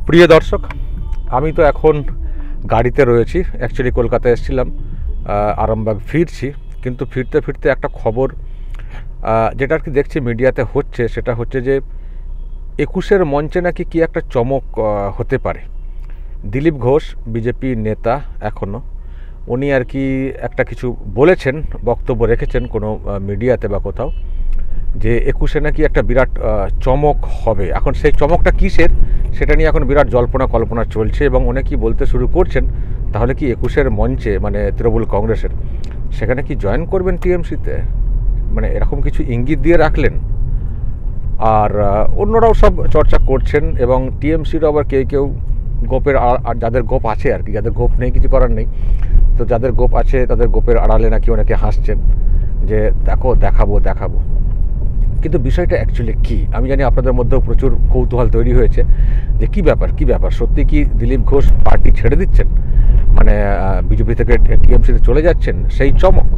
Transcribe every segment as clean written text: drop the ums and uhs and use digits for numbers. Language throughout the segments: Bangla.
প্রিয় দর্শক, আমি তো এখন গাড়িতে রয়েছি। অ্যাকচুয়ালি কলকাতায় এসেছিলাম, আরামবাগ ফিরছি। কিন্তু ফিরতে ফিরতে একটা খবর যেটা আর কি দেখছি মিডিয়াতে হচ্ছে, সেটা হচ্ছে যে 21-এর মঞ্চে নাকি কি একটা চমক হতে পারে। দিলীপ ঘোষ বিজেপি নেতা এখনও, উনি আর কি একটা কিছু বলেছেন, বক্তব্য রেখেছেন কোনো মিডিয়াতে বা কোথাও, যে 21-এ নাকি একটা বিরাট চমক হবে। এখন সেই চমকটা কিসের সেটা নিয়ে এখন বিরাট জল্পনা কল্পনা চলছে, এবং অনেকেই বলতে শুরু করছেন তাহলে কি 21-এর মঞ্চে মানে তৃণমূল কংগ্রেসের সেখানে কি জয়েন করবেন টিএমসিতে, মানে এরকম কিছু ইঙ্গিত দিয়ে রাখলেন। আর অন্যরাও সব চর্চা করছেন, এবং টিএমসিরও আবার কেউ কেউ গোপের আর যাদের গোপ আছে আর কি, যাদের গোপ নেই কিছু করার নেই, তো যাদের গোপ আছে তাদের গোপের আড়ালে নাকি অনেকে হাসছেন যে দেখো দেখাবো। কিন্তু বিষয়টা অ্যাকচুয়ালি কী আমি জানি আপনাদের মধ্যেও প্রচুর কৌতূহল তৈরি হয়েছে যে কী ব্যাপার সত্যি কি দিলীপ ঘোষ পার্টি ছেড়ে দিচ্ছেন, মানে বিজেপি থেকে টিএমসিতে চলে যাচ্ছেন, সেই চমক।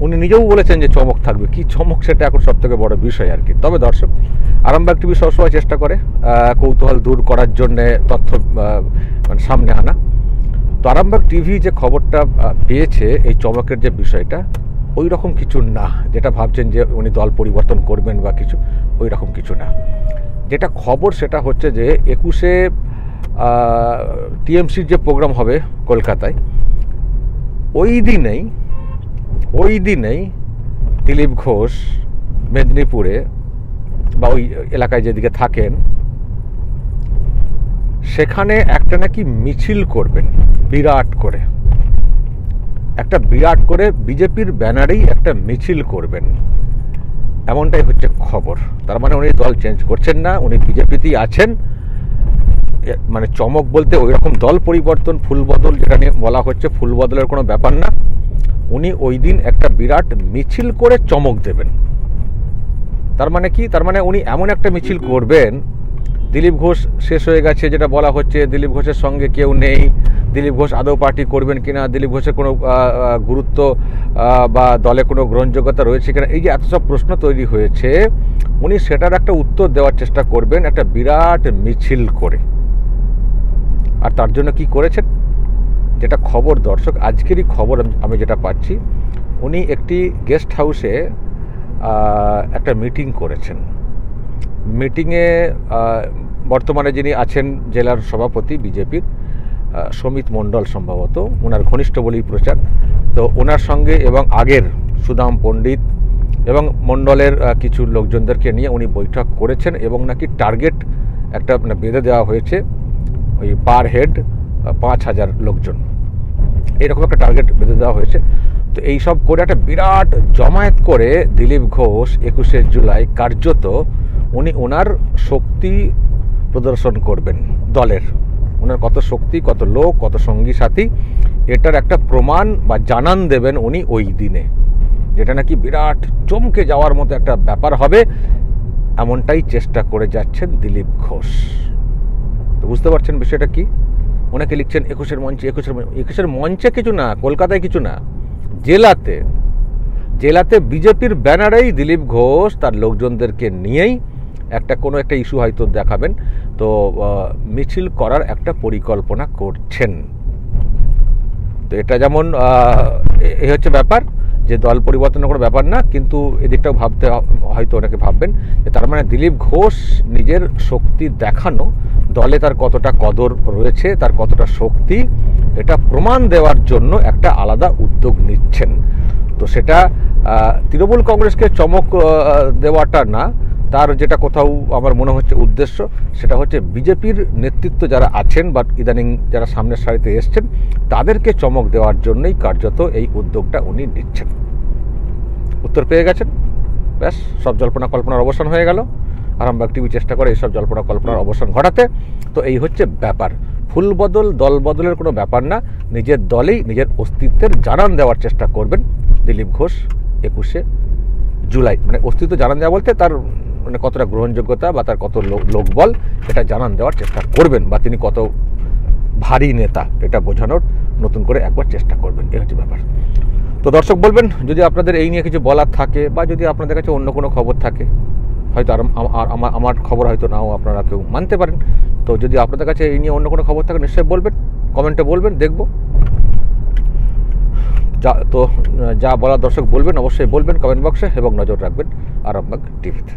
উনি নিজেও বলেছেন যে চমক থাকবে, কি চমক সেটা এখন সবথেকে বড় বিষয় আর কি। তবে দর্শক, আরামবাগ টিভি সবসময় চেষ্টা করে কৌতূহল দূর করার জন্যে তথ্য মানে সামনে আনা। তো আরামবাগ টিভি যে খবরটা পেয়েছে এই চমকের যে বিষয়টা, ওই রকম কিছু না যেটা ভাবছেন যে উনি দল পরিবর্তন করবেন বা কিছু, ওই রকম কিছু না। যেটা খবর সেটা হচ্ছে যে 21-এ টিএমসির যে প্রোগ্রাম হবে কলকাতায়, ওই দিনেই দিলীপ ঘোষ মেদিনীপুরে বা ওই এলাকায় যেদিকে থাকেন সেখানে একটা নাকি মিছিল করবেন, বিরাট করে বিজেপির ব্যানারেই একটা মিছিল করবেন, এমনটাই হচ্ছে খবর। তার মানে উনি দল চেঞ্জ করছেন না, উনি বিজেপিতেই আছেন। মানে চমক বলতে ওই রকম দল পরিবর্তন, ফুলবদল যেটা নিয়ে বলা হচ্ছে, ফুলবদলের কোনো ব্যাপার না। উনি ওই দিন একটা বিরাট মিছিল করে চমক দেবেন। তার মানে কি, তার মানে উনি এমন একটা মিছিল করবেন, দিলীপ ঘোষ শেষ হয়ে গেছে যেটা বলা হচ্ছে, দিলীপ ঘোষের সঙ্গে কেউ নেই, দিলীপ ঘোষ আদৌ পার্টি করবেন কিনা, দিলীপ ঘোষের কোনো গুরুত্ব বা দলে কোনো গ্রহণযোগ্যতা রয়েছে কিনা, এই যে এত সব প্রশ্ন তৈরি হয়েছে, উনি সেটার একটা উত্তর দেওয়ার চেষ্টা করবেন একটা বিরাট মিছিল করে। আর তার জন্য কি করেছেন, যেটা খবর দর্শক, আজকেরই খবর আমি যেটা পাচ্ছি, উনি একটি গেস্ট হাউসে একটা মিটিং করেছেন। মিটিংয়ে বর্তমানে যিনি আছেন জেলার সভাপতি বিজেপির, সমিত মণ্ডল সম্ভবত, ওনার ঘনিষ্ঠ বলেই প্রচার, তো ওনার সঙ্গে এবং আগের সুদাম পণ্ডিত এবং মণ্ডলের কিছু লোকজনদেরকে নিয়ে উনি বৈঠক করেছেন, এবং নাকি টার্গেট একটা মানে বেঁধে দেওয়া হয়েছে, ওই পার হেড 5,000 লোকজন, এরকম একটা টার্গেট বেঁধে দেওয়া হয়েছে। তো এই সব করে একটা বিরাট জমায়েত করে দিলীপ ঘোষ 21শে জুলাই কার্যত উনি ওনার শক্তি প্রদর্শন করবেন, দলের ওনার কত শক্তি, কত লোক, কত সঙ্গী সাথী, এটার একটা প্রমাণ বা জানান দেবেন উনি ওই দিনে, যেটা নাকি বিরাট চমকে যাওয়ার মতো একটা ব্যাপার হবে, এমনটাই চেষ্টা করে যাচ্ছেন দিলীপ ঘোষ। তো বুঝতে পারছেন বিষয়টা কি। অনেকে লিখছেন 21-এর মঞ্চে, 21-এর মঞ্চে কিছু না, কলকাতায় কিছু না, জেলাতে বিজেপির ব্যানারেই দিলীপ ঘোষ তার লোকজনদেরকে নিয়েই কোনো একটা ইস্যু হয়তো দেখাবেন, তো মিছিল করার একটা পরিকল্পনা করছেন। তো এটা যেমন এই হচ্ছে ব্যাপার, যে দল পরিবর্তনের কোনো ব্যাপার না, কিন্তু এদিকটাও ভাবতে হয়তো অনেকে ভাববেন যে তার মানে দিলীপ ঘোষ নিজের শক্তি দেখানো, দলে তার কতটা কদর রয়েছে, তার কতটা শক্তি, এটা প্রমাণ দেওয়ার জন্য একটা আলাদা উদ্যোগ নিচ্ছেন। তো সেটা তৃণমূল কংগ্রেসকে চমক দেওয়াটা না, তার যেটা কোথাও আমার মনে হচ্ছে উদ্দেশ্য, সেটা হচ্ছে বিজেপির নেতৃত্ব যারা আছেন বা ইদানিং যারা সামনের সারিতে এসছেন তাদেরকে চমক দেওয়ার জন্যই কার্যত এই উদ্যোগটা উনি নিচ্ছেন। উত্তর পেয়ে গেছেন, ব্যাস, সব জল্পনা কল্পনার অবসান হয়ে গেল। আরামবাগ টিভি চেষ্টা করে এইসব জল্পনা কল্পনার অবসান ঘটাতে। তো এই হচ্ছে ব্যাপার, ফুলবদল দল বদলের কোনো ব্যাপার না, নিজের দলেই নিজের অস্তিত্বের জানান দেওয়ার চেষ্টা করবেন দিলীপ ঘোষ 21শে জুলাই। মানে অস্তিত্ব জানান দেওয়া বলতে তার মানে কতটা গ্রহণযোগ্যতা বা তার কত লোকবল, এটা জানান দেওয়ার চেষ্টা করবেন, বা তিনি কত ভারী নেতা এটা বোঝানোর নতুন করে একবার চেষ্টা করবেন, এই হচ্ছে ব্যাপার। তো দর্শক বলবেন যদি আপনাদের এই নিয়ে কিছু বলার থাকে, বা যদি আপনাদের কাছে অন্য কোনো খবর থাকে, হয়তো আমার খবর হয়তো নাও আপনারা কেউ মানতে পারেন। তো যদি আপনাদের কাছে এই নিয়ে অন্য কোনো খবর থাকে নিশ্চয়ই বলবেন, কমেন্টে বলবেন, দেখব। যা বলার দর্শক বলবেন, অবশ্যই বলবেন কমেন্ট বক্সে, এবং নজর রাখবেন আরামবাগ টিভিতে।